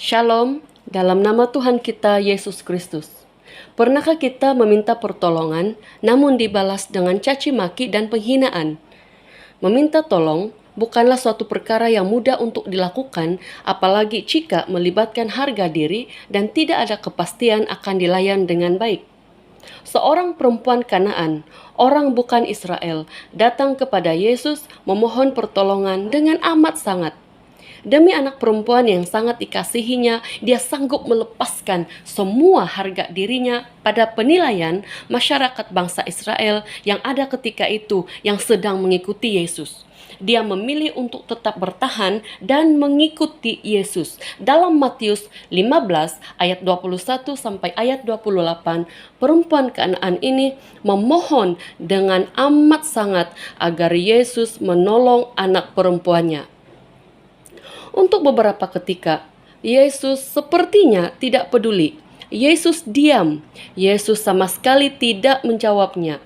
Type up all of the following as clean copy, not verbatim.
Shalom, dalam nama Tuhan kita Yesus Kristus. Pernahkah kita meminta pertolongan, namun dibalas dengan caci maki dan penghinaan? Meminta tolong bukanlah suatu perkara yang mudah untuk dilakukan, apalagi jika melibatkan harga diri dan tidak ada kepastian akan dilayan dengan baik. Seorang perempuan Kanaan, orang bukan Israel, datang kepada Yesus memohon pertolongan dengan amat sangat. Demi anak perempuan yang sangat dikasihinya, dia sanggup melepaskan semua harga dirinya pada penilaian masyarakat bangsa Israel yang ada ketika itu yang sedang mengikuti Yesus. Dia memilih untuk tetap bertahan dan mengikuti Yesus. Dalam Matius 15 ayat 21 sampai ayat 28, perempuan Kanaan ini memohon dengan amat sangat agar Yesus menolong anak perempuannya. Untuk beberapa ketika, Yesus sepertinya tidak peduli. Yesus diam. Yesus sama sekali tidak menjawabnya.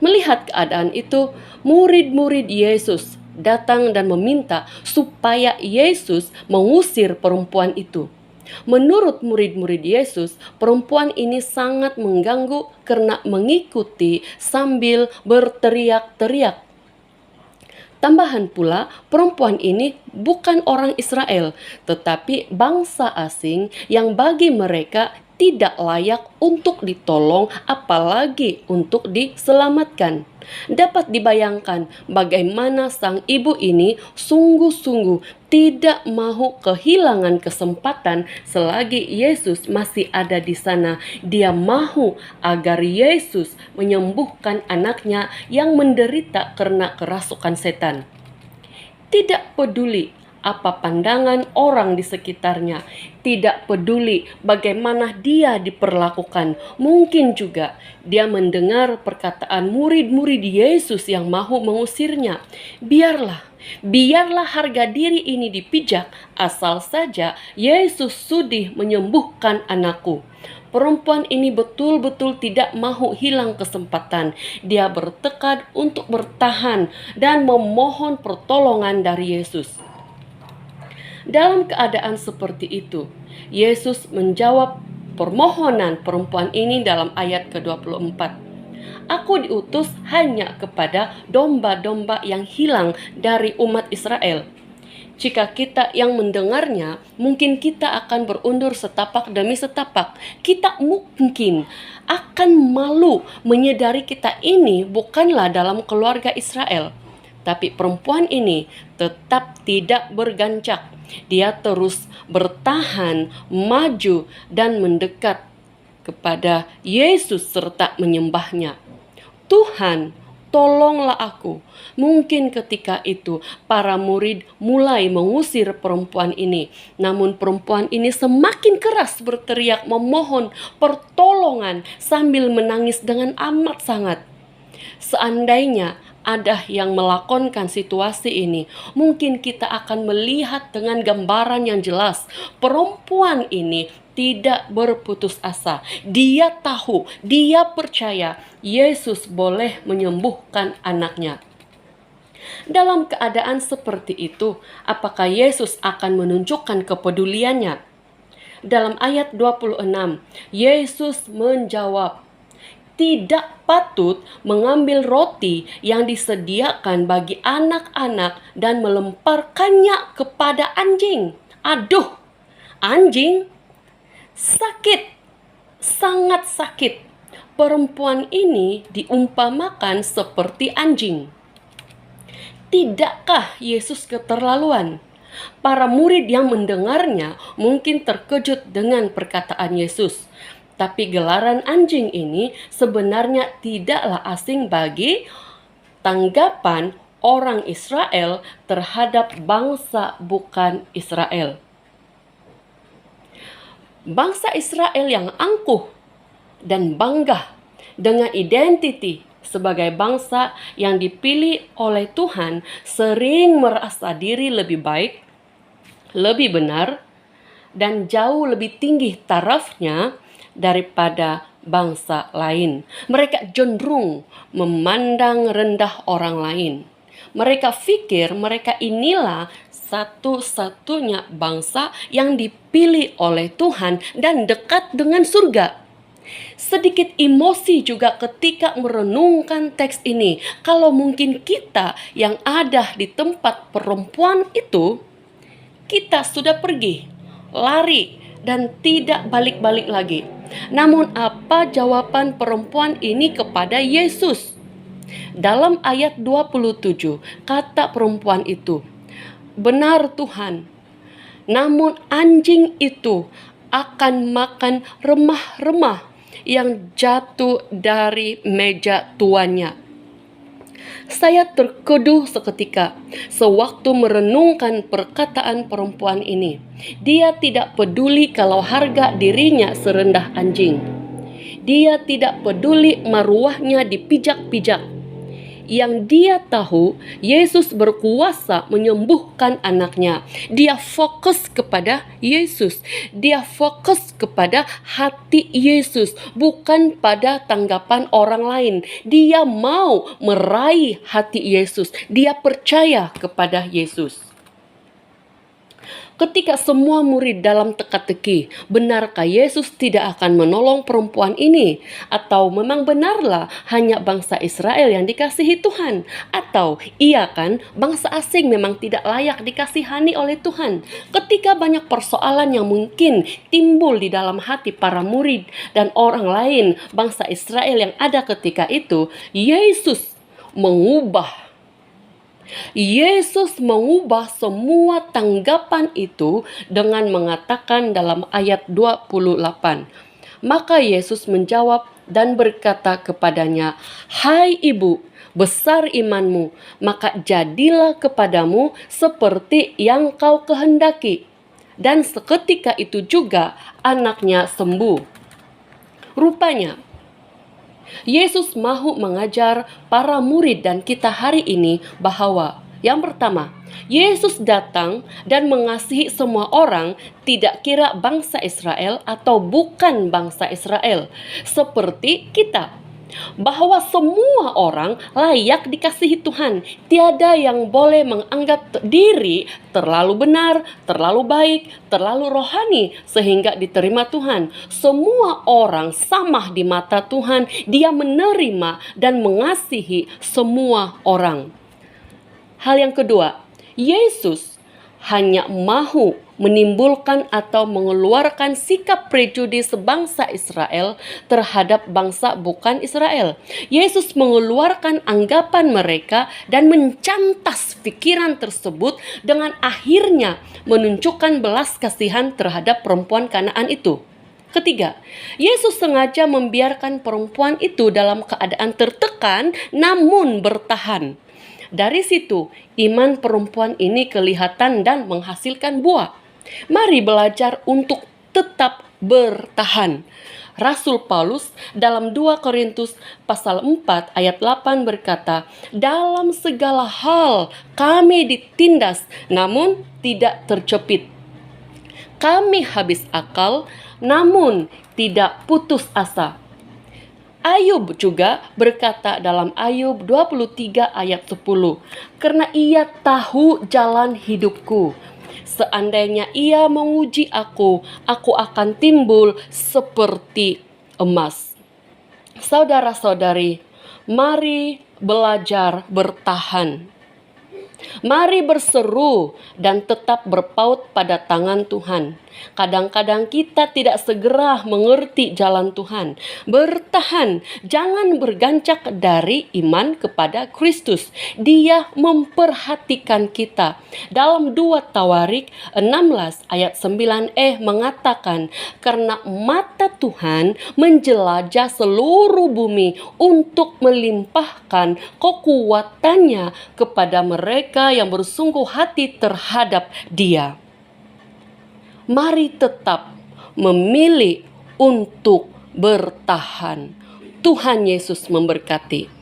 Melihat keadaan itu, murid-murid Yesus datang dan meminta supaya Yesus mengusir perempuan itu. Menurut murid-murid Yesus, perempuan ini sangat mengganggu karena mengikuti sambil berteriak-teriak. Tambahan pula, perempuan ini bukan orang Israel, tetapi bangsa asing yang bagi mereka tidak layak untuk ditolong, apalagi untuk diselamatkan. Dapat dibayangkan bagaimana sang ibu ini sungguh-sungguh tidak mau kehilangan kesempatan selagi Yesus masih ada di sana. Dia mau agar Yesus menyembuhkan anaknya yang menderita karena kerasukan setan. Tidak peduli apa pandangan orang di sekitarnya, tidak peduli bagaimana dia diperlakukan. Mungkin juga dia mendengar perkataan murid-murid Yesus yang mau mengusirnya. Biarlah harga diri ini dipijak, asal saja Yesus sudi menyembuhkan anakku. Perempuan ini betul-betul tidak mau hilang kesempatan. Dia bertekad untuk bertahan dan memohon pertolongan dari Yesus. Dalam keadaan seperti itu, Yesus menjawab permohonan perempuan ini dalam ayat ke-24. Aku diutus hanya kepada domba-domba yang hilang dari umat Israel. Jika kita yang mendengarnya, mungkin kita akan berundur setapak demi setapak. Kita mungkin akan malu menyadari kita ini bukanlah dalam keluarga Israel. Tapi perempuan ini tetap tidak bergancak. Dia terus bertahan, maju, dan mendekat kepada Yesus serta menyembahnya. Tuhan, tolonglah aku. Mungkin ketika itu para murid mulai mengusir perempuan ini. Namun perempuan ini semakin keras berteriak memohon pertolongan sambil menangis dengan amat sangat. Seandainya ada yang melakonkan situasi ini, mungkin kita akan melihat dengan gambaran yang jelas. Perempuan ini tidak berputus asa. Dia tahu, dia percaya Yesus boleh menyembuhkan anaknya. Dalam keadaan seperti itu, apakah Yesus akan menunjukkan kepeduliannya? Dalam ayat 26, Yesus menjawab, tidak patut mengambil roti yang disediakan bagi anak-anak dan melemparkannya kepada anjing. Aduh, anjing sakit, sangat sakit. Perempuan ini diumpamakan seperti anjing. Tidakkah Yesus keterlaluan? Para murid yang mendengarnya mungkin terkejut dengan perkataan Yesus. Tapi gelaran anjing ini sebenarnya tidaklah asing bagi tanggapan orang Israel terhadap bangsa bukan Israel. Bangsa Israel yang angkuh dan bangga dengan identiti sebagai bangsa yang dipilih oleh Tuhan sering merasa diri lebih baik, lebih benar, dan jauh lebih tinggi tarafnya daripada bangsa lain. Mereka cenderung memandang rendah orang lain. Mereka pikir mereka inilah satu-satunya bangsa yang dipilih oleh Tuhan dan dekat dengan surga. Sedikit emosi juga ketika merenungkan teks ini. Kalau mungkin kita yang ada di tempat perempuan itu, kita sudah pergi, lari, dan tidak balik-balik lagi. Namun apa jawaban perempuan ini kepada Yesus? Dalam ayat 27, kata perempuan itu, "Benar Tuhan, namun anjing itu akan makan remah-remah yang jatuh dari meja tuannya." Saya terkeduh seketika sewaktu merenungkan perkataan perempuan ini. Dia tidak peduli kalau harga dirinya serendah anjing. Dia tidak peduli maruahnya dipijak-pijak. Yang dia tahu, Yesus berkuasa menyembuhkan anaknya. Dia fokus kepada Yesus. Dia fokus kepada hati Yesus, bukan pada tanggapan orang lain. Dia mau meraih hati Yesus. Dia percaya kepada Yesus. Ketika semua murid dalam teka-teki, benarkah Yesus tidak akan menolong perempuan ini? Atau memang benarlah hanya bangsa Israel yang dikasihi Tuhan? Atau iya kan, bangsa asing memang tidak layak dikasihani oleh Tuhan? Ketika banyak persoalan yang mungkin timbul di dalam hati para murid dan orang lain bangsa Israel yang ada ketika itu, Yesus mengubah semua tanggapan itu dengan mengatakan dalam ayat 28. Maka Yesus menjawab dan berkata kepadanya, "Hai ibu, besar imanmu, maka jadilah kepadamu seperti yang kau kehendaki." Dan seketika itu juga anaknya sembuh. Rupanya Yesus mahu mengajar para murid dan kita hari ini bahwa yang pertama, Yesus datang dan mengasihi semua orang, tidak kira bangsa Israel atau bukan bangsa Israel, seperti kita. Bahwa semua orang layak dikasihi Tuhan. Tiada yang boleh menganggap diri terlalu benar, terlalu baik, terlalu rohani sehingga diterima Tuhan. Semua orang sama di mata Tuhan. Dia menerima dan mengasihi semua orang. Hal yang kedua, Yesus hanya mahu menimbulkan atau mengeluarkan sikap prejudis bangsa Israel terhadap bangsa bukan Israel. Yesus mengeluarkan anggapan mereka dan mencantas pikiran tersebut dengan akhirnya menunjukkan belas kasihan terhadap perempuan Kanaan itu. Ketiga, Yesus sengaja membiarkan perempuan itu dalam keadaan tertekan namun bertahan. Dari situ, iman perempuan ini kelihatan dan menghasilkan buah. Mari belajar untuk tetap bertahan. Rasul Paulus dalam 2 Korintus pasal 4 ayat 8 berkata, "Dalam segala hal kami ditindas, namun tidak terjepit. Kami habis akal, namun tidak putus asa." Ayub juga berkata dalam Ayub 23 ayat 10, "Karena ia tahu jalan hidupku. Seandainya ia menguji aku akan timbul seperti emas." Saudara-saudari, mari belajar bertahan. Mari berseru dan tetap berpaut pada tangan Tuhan. Kadang-kadang kita tidak segera mengerti jalan Tuhan. Bertahan, jangan bergancak dari iman kepada Kristus. Dia memperhatikan kita. Dalam 2 Tawarik 16 ayat 9e mengatakan, "Karena mata Tuhan menjelajah seluruh bumi untuk melimpahkan kekuatannya kepada mereka yang bersungguh hati terhadap Dia." Mari tetap memilih untuk bertahan. Tuhan Yesus memberkati.